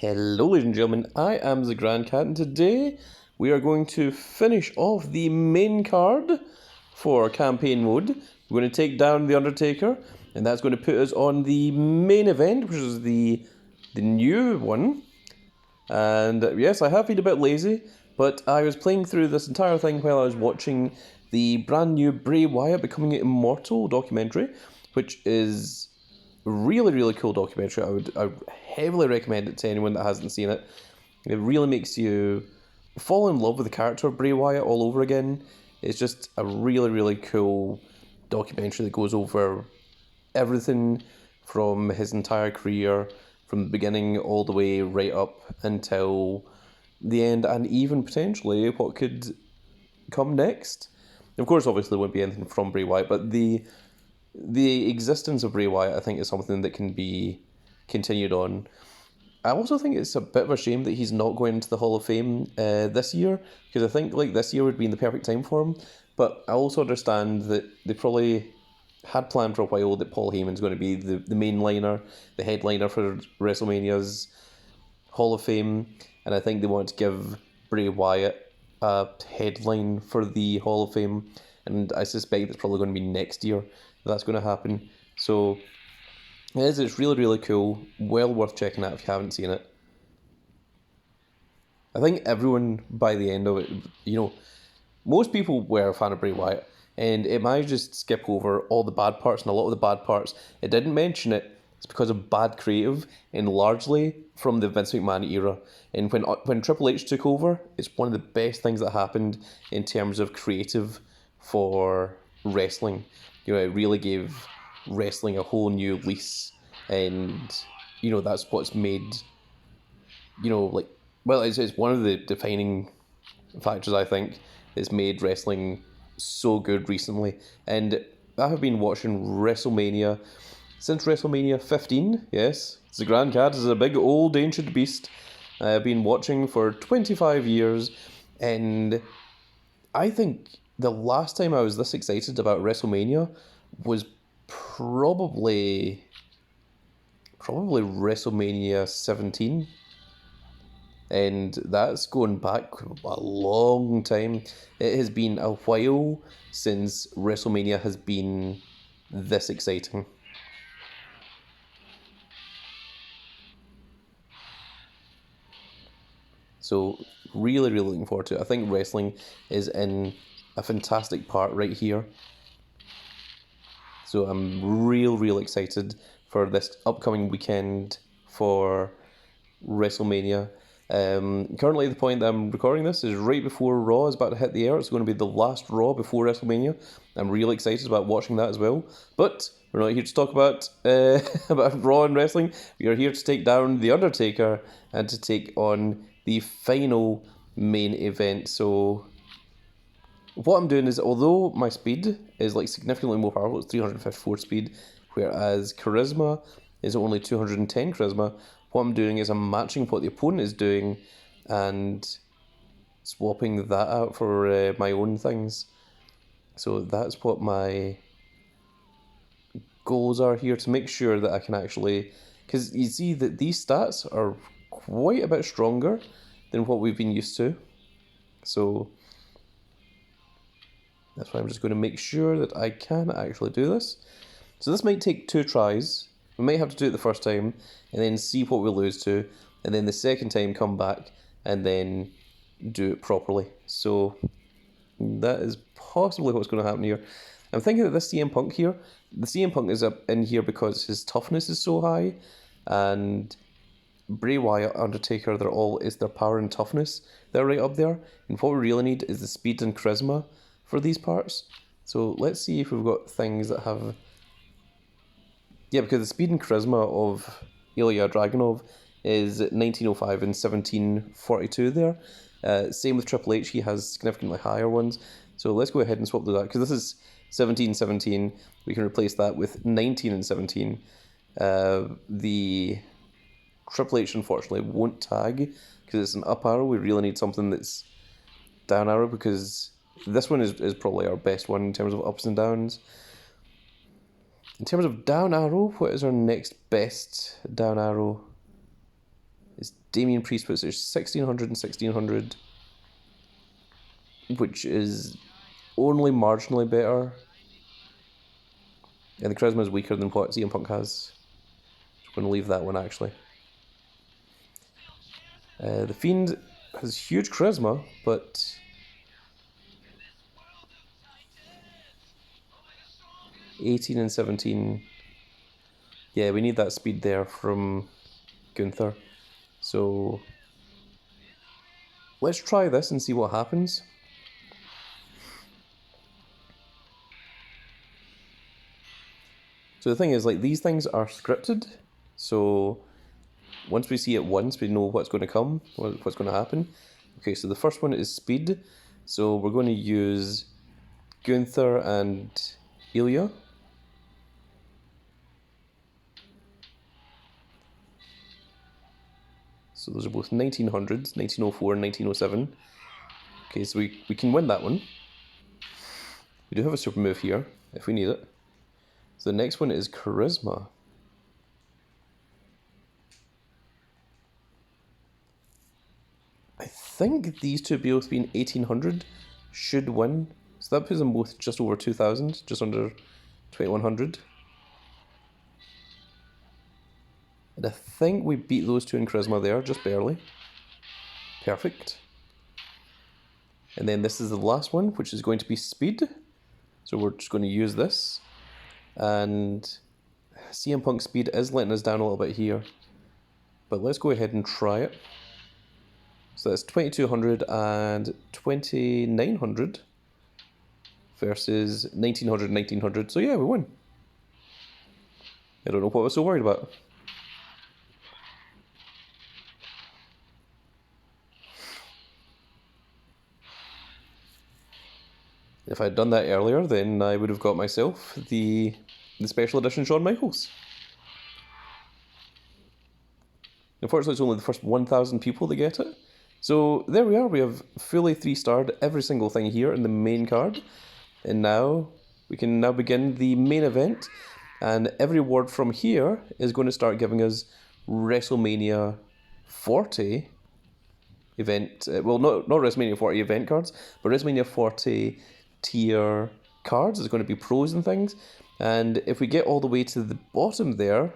Hello ladies and gentlemen, I am the Grand Cat and today we are going to finish off the main card for campaign mode. We're going to take down The Undertaker and that's going to put us on the main event, which is the new one. And yes, I have been a bit lazy, but I was playing through this entire thing while I was watching the brand new Bray Wyatt Becoming Immortal documentary, which is really cool documentary. I would heavily recommend it to anyone that hasn't seen it. It really makes you fall in love with the character of Bray Wyatt all over again. It's just a really cool documentary that goes over everything from his entire career, from the beginning all the way right up until the end, and even potentially what could come next. Of course, obviously, there won't be anything from Bray Wyatt, but the existence of Bray Wyatt, I think, is something that can be continued on. I also think it's a bit of a shame that he's not going into the Hall of Fame this year, because I think this year would be in the perfect time for him. But I also understand that they probably had planned for a while that Paul Heyman's going to be the main liner, the headliner for WrestleMania's Hall of Fame, and I think they want to give Bray Wyatt a headline for the Hall of Fame, and I suspect it's probably going to be next year that's going to happen. So it's really cool, well worth checking out if you haven't seen it. I think everyone by the end of it, most people were a fan of Bray Wyatt, and it might just skip over all the bad parts, and a lot of the bad parts it didn't mention it's because of bad creative, and largely from the Vince McMahon era. And when Triple H took over, it's one of the best things that happened in terms of creative for wrestling. It really gave wrestling a whole new lease, and that's what's made it's one of the defining factors, I think, that's made wrestling so good recently. And I have been watching WrestleMania since WrestleMania 15. Yes, the Grand Cat is a big old ancient beast. I've been watching for 25 years, and I think the last time I was this excited about WrestleMania was probably WrestleMania 17. And that's going back a long time. It has been a while since WrestleMania has been this exciting. So really looking forward to it. I think wrestling is in a fantastic part right here. So I'm real excited for this upcoming weekend for WrestleMania. Currently, the point that I'm recording this is right before Raw is about to hit the air. It's going to be the last Raw before WrestleMania. I'm really excited about watching that as well. But we're not here to talk about about Raw and wrestling. We are here to take down The Undertaker and to take on the final main event. So what I'm doing is, although my speed is significantly more powerful, it's 354 speed, whereas charisma is only 210 charisma, what I'm doing is I'm matching what the opponent is doing and swapping that out for my own things. So that's what my goals are here, to make sure that I can actually, because you see that these stats are quite a bit stronger than what we've been used to. So that's why I'm just going to make sure that I can actually do this. So this might take 2 tries. We might have to do it the first time and then see what we lose to, and then the second time come back and then do it properly. So that is possibly what's going to happen here. I'm thinking that this CM Punk here, the CM Punk is up in here because his toughness is so high, and Bray Wyatt, Undertaker, it's their power and toughness. They're right up there, and what we really need is the speed and charisma for these parts. So let's see if we've got things that have... Yeah, because the speed and charisma of Ilya Dragunov is 1905 and 1742 there. Same with Triple H, he has significantly higher ones. So let's go ahead and swap those out, because this is 1717. We can replace that with 19 and 17. The Triple H, unfortunately, won't tag, because it's an up arrow. We really need something that's down arrow, because this one is probably our best one in terms of ups and downs. In terms of down arrow, what is our next best down arrow? is Damian Priest puts it 1600 and 1600, which is only marginally better. And the charisma is weaker than what CM Punk has. I'm going to leave that one actually. The Fiend has huge charisma, but 18 and 17. Yeah, we need that speed there from Gunther. So let's try this and see what happens. So the thing is, like, these things are scripted, so once we see it once, we know what's going to come, what's going to happen. Okay, so the first one is speed, so we're going to use Gunther and Ilya. So those are both 1900s, 1904 and 1907. Okay, so we can win that one. We do have a super move here, if we need it. So the next one is charisma. I think these two both being 1800 should win. So that puts them both just over 2000, just under 2100. And I think we beat those two in charisma there, just barely. Perfect. And then this is the last one, which is going to be speed. So we're just going to use this. And CM Punk speed is letting us down a little bit here. But let's go ahead and try it. So that's 2200 and 2900 versus 1900 1900. So yeah, we win. I don't know what I was so worried about. If I'd done that earlier, then I would have got myself the special edition Shawn Michaels. Unfortunately, it's only the first 1,000 people that get it. So there we are, we have fully 3-starred every single thing here in the main card. And now, we can now begin the main event. And every award from here is going to start giving us WrestleMania 40 event, well, not WrestleMania 40 event cards, but WrestleMania 40 tier cards. There's going to be pros and things. And if we get all the way to the bottom there,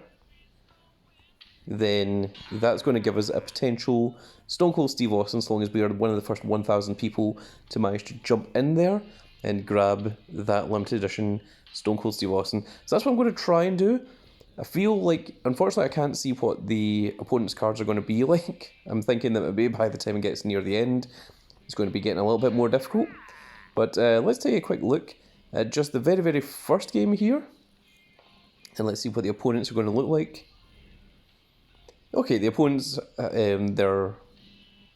then that's going to give us a potential Stone Cold Steve Austin, as long as we are one of the first 1,000 people to manage to jump in there and grab that limited edition Stone Cold Steve Austin. So that's what I'm going to try and do. I feel like, unfortunately, I can't see what the opponent's cards are going to be like. I'm thinking that maybe by the time it gets near the end, it's going to be getting a little bit more difficult. But let's take a quick look at just the very, very first game here. And let's see what the opponents are going to look like. Okay, the opponents, their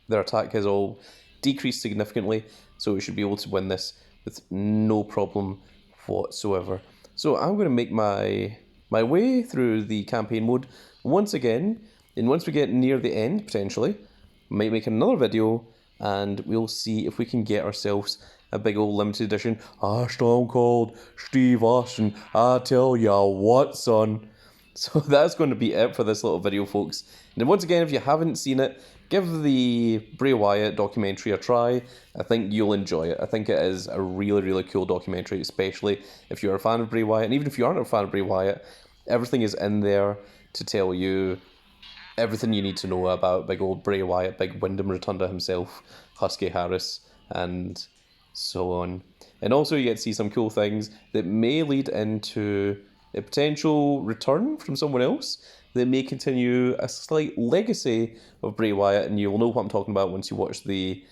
attack has all decreased significantly, so we should be able to win this with no problem whatsoever. So I'm going to make my way through the campaign mode once again, and once we get near the end, potentially, I might make another video, and we'll see if we can get ourselves a big old limited edition. Stone Cold Steve Austin, I tell ya what, son. So that's going to be it for this little video, folks. And once again, if you haven't seen it, give the Bray Wyatt documentary a try. I think you'll enjoy it. I think it is a really, really cool documentary, especially if you're a fan of Bray Wyatt. And even if you aren't a fan of Bray Wyatt, everything is in there to tell you everything you need to know about big old Bray Wyatt, big Wyndham Rotunda himself, Husky Harris, and so on. And also you get to see some cool things that may lead into a potential return from someone else that may continue a slight legacy of Bray Wyatt, and you'll know what I'm talking about once you watch the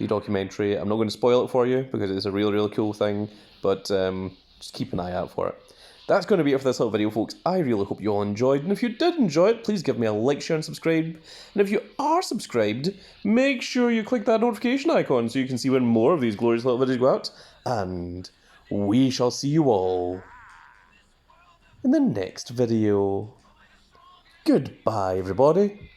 documentary. I'm not going to spoil it for you because it's a really, really cool thing, but just keep an eye out for it. That's going to be it for this little video, folks. I really hope you all enjoyed, and if you did enjoy it, please give me a like, share, and subscribe. And if you are subscribed, make sure you click that notification icon so you can see when more of these glorious little videos go out. And we shall see you all in the next video. Goodbye, everybody.